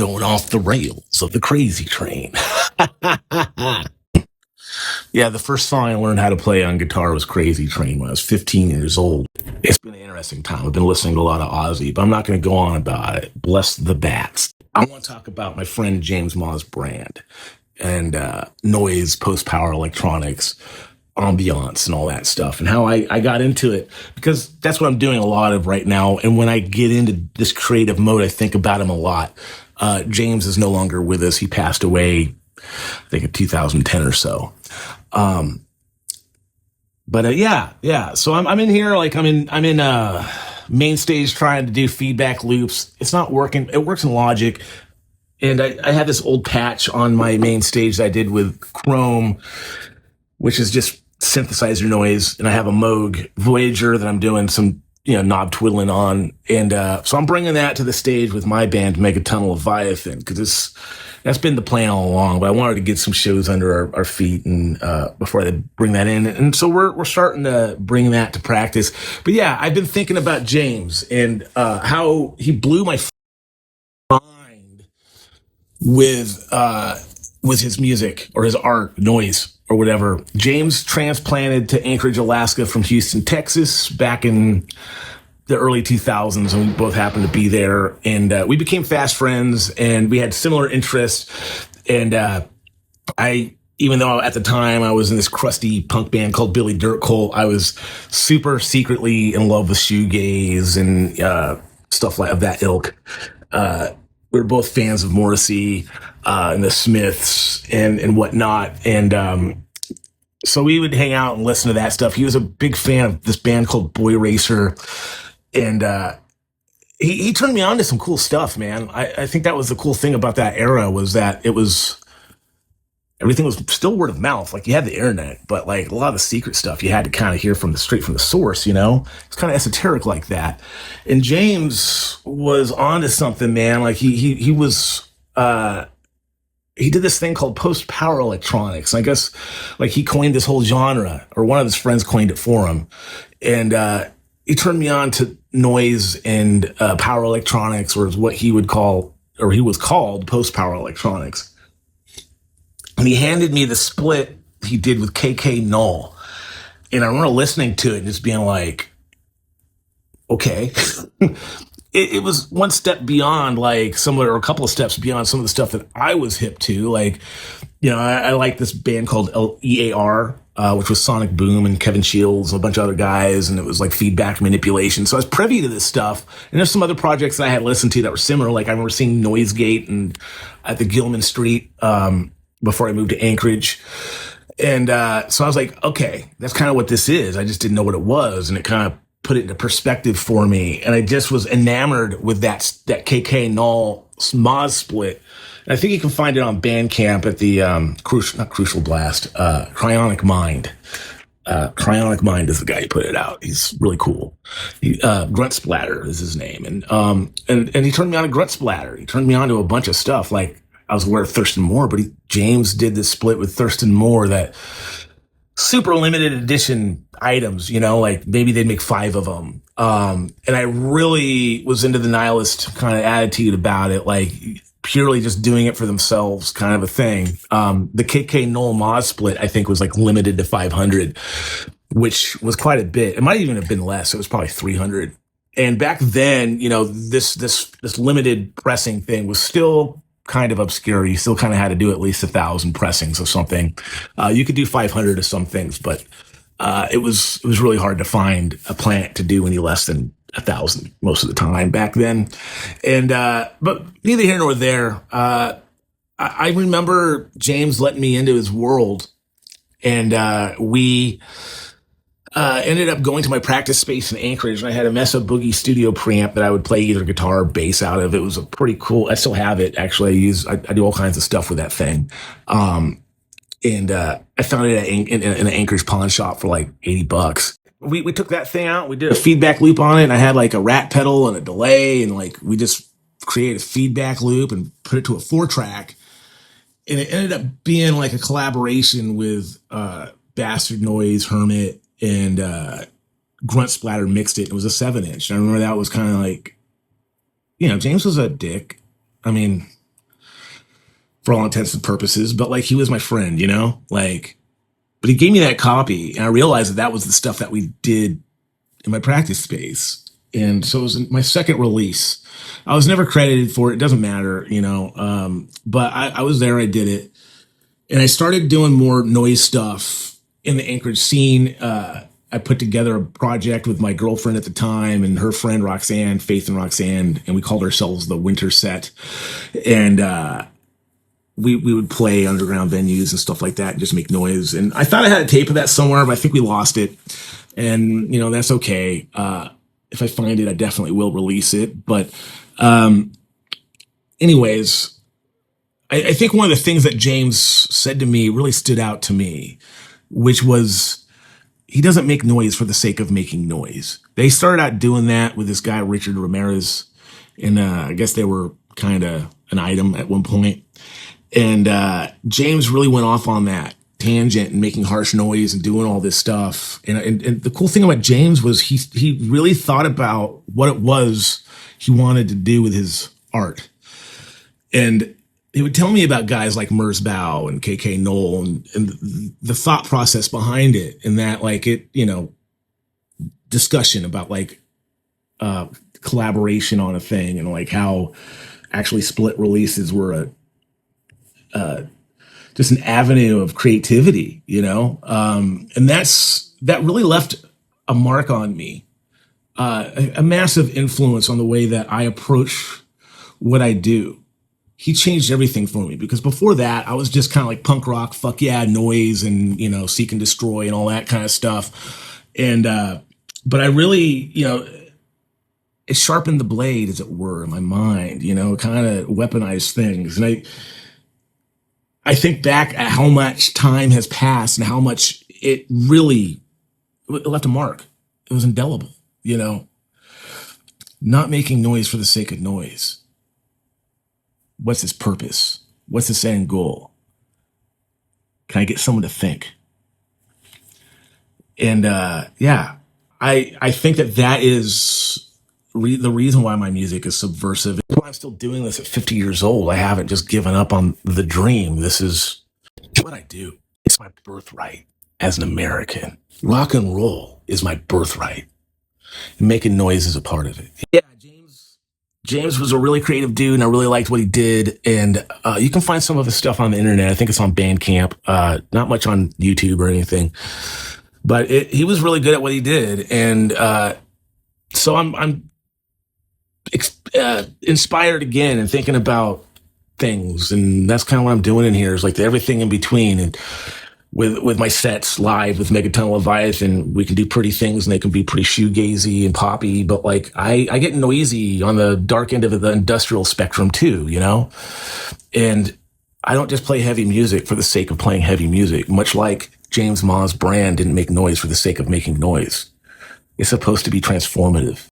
going off the rails of the crazy train. Yeah, the first song I learned how to play on guitar was Crazy Train when I was 15 years old. It's been an interesting time. I've been listening to a lot of Ozzy, but I'm not going to go on about it. Bless the bats. I want to talk about my friend James MOZ brand and noise, post-power electronics, ambiance, and all that stuff, and how I got into it, because that's what I'm doing a lot of right now. And when I get into this creative mode, I think about him a lot. James is no longer with us. He passed away, I think, in 2010 or so. Yeah. So I'm in here, like I'm in main stage trying to do feedback loops. It's not working. It works in Logic. And I had this old patch on my main stage that I did with Chrome, which is just synthesizer noise. And I have a Moog Voyager that I'm doing some, knob twiddling on. And so I'm bringing that to the stage with my band, Megaton Leviathan, because that's been the plan all along. But I wanted to get some shows under our feet and before I bring that in. And so we're starting to bring that to practice. But yeah, I've been thinking about James and how he blew my mind with his music or his art, noise, or whatever. James transplanted to Anchorage, Alaska from Houston, Texas back in the early 2000s, and we both happened to be there. And we became fast friends, and we had similar interests. And even though at the time I was in this crusty punk band called Billy Dirtcolt, I was super secretly in love with shoegaze and stuff like of that ilk. We were both fans of Morrissey and the Smiths and whatnot. And so we would hang out and listen to that stuff. He was a big fan of this band called Boyracer. And he turned me on to some cool stuff, man. I think that was the cool thing about that era, was that everything was still word of mouth. Like, you had the internet, but like a lot of the secret stuff you had to kind of hear straight from the source, It's kind of esoteric like that. And James was onto something, man. Like he was, he did this thing called post-power electronics. I guess like he coined this whole genre, or one of his friends coined it for him. And, he turned me on to noise and, power electronics, or what he was called post-power electronics. And he handed me the split he did with KK Null. And I remember listening to it and just being like, okay. It was one step beyond, like, or a couple of steps beyond some of the stuff that I was hip to. Like, I like this band called EAR, which was Sonic Boom and Kevin Shields and a bunch of other guys. And it was like feedback manipulation. So I was privy to this stuff. And there's some other projects that I had listened to that were similar. Like, I remember seeing Noisegate and at the Gilman Street, before I moved to Anchorage. And so I was like, okay, that's kind of what this is. I just didn't know what it was. And it kind of put it into perspective for me. And I just was enamored with that KK Null MOZ split. And I think you can find it on Bandcamp at the Crucial Blast, Cryonic Mind. Cryonic Mind is the guy who put it out. He's really cool. Grunt Splatter is his name. And he turned me on to Grunt Splatter. He turned me on to a bunch of stuff. Like, I was aware of Thurston Moore, but James did this split with Thurston Moore, that super limited edition items, like maybe they'd make 5 of them. And I really was into the nihilist kind of attitude about it, like purely just doing it for themselves kind of a thing. The KK Null MOZ split, I think, was like limited to 500, which was quite a bit. It might even have been less. It was probably 300. And back then, this limited pressing thing was still kind of obscure. You still kind of had to do at least 1,000 pressings of something. You could do 500 of some things, but it was really hard to find a plant to do any less than 1,000 most of the time back then. And but neither here nor there. I remember James letting me into his world, and we ended up going to my practice space in Anchorage, and I had a Mesa Boogie Studio preamp that I would play either guitar or bass out of. It was a pretty cool. I still have it, actually. I do all kinds of stuff with that thing. And I found it in an Anchorage pawn shop for like $80. We took that thing out. We did a feedback loop on it, and I had like a rat pedal and a delay, and like we just created a feedback loop and put it to a 4-track. And it ended up being like a collaboration with Bastard Noise, Hermit, and Grunt Splatter mixed it. It was a 7-inch. I remember that was kind of like, James was a dick. I mean, for all intents and purposes, but like he was my friend, you know, like, but he gave me that copy and I realized that that was the stuff that we did in my practice space. And so it was my second release. I was never credited for it. It doesn't matter, you know, but I was there, I did it. And I started doing more noise stuff in the Anchorage scene. I put together a project with my girlfriend at the time and her friend Roxanne, Faith and Roxanne, and we called ourselves the Winter Set. And we would play underground venues and stuff like that and just make noise. And I thought I had a tape of that somewhere, but I think we lost it. And, you know, that's okay. If I find it, I definitely will release it. But anyways, I think one of the things that James said to me really stood out to me, which was, he doesn't make noise for the sake of making noise. They started out doing that with this guy, Richard Ramirez. And I guess they were kind of an item at one point. And James really went off on that tangent and making harsh noise and doing all this stuff. And the cool thing about James was he really thought about what it was he wanted to do with his art. And he would tell me about guys like MOZ and KK Null and the thought process behind it, and that like it, you know, discussion about like collaboration on a thing and like how actually split releases were just an avenue of creativity, you know? And that really left a mark on me, a massive influence on the way that I approach what I do. He changed everything for me, because before that I was just kind of like punk rock, fuck yeah, noise and, you know, seek and destroy and all that kind of stuff. And, but I really, you know, it sharpened the blade, as it were, in my mind, you know, kind of weaponized things. And I think back at how much time has passed and how much it really left a mark. It was indelible, you know, not making noise for the sake of noise. What's his purpose? What's his end goal? Can I get someone to think? And yeah, I think that is the reason why my music is subversive. Why I'm still doing this at 50 years old. I haven't just given up on the dream. This is what I do. It's my birthright as an American. Rock and roll is my birthright. And making noise is a part of it. Yeah, James was a really creative dude, and I really liked what he did. And you can find some of his stuff on the internet. I think it's on Bandcamp, not much on YouTube or anything. But he was really good at what he did. And so I'm inspired again and thinking about things. And that's kind of what I'm doing in here, is like everything in between. And with my sets live with Megaton Leviathan, we can do pretty things and they can be pretty shoegazy and poppy, but like I get noisy on the dark end of the industrial spectrum too, you know? And I don't just play heavy music for the sake of playing heavy music, much like James MOZ brand didn't make noise for the sake of making noise. It's supposed to be transformative.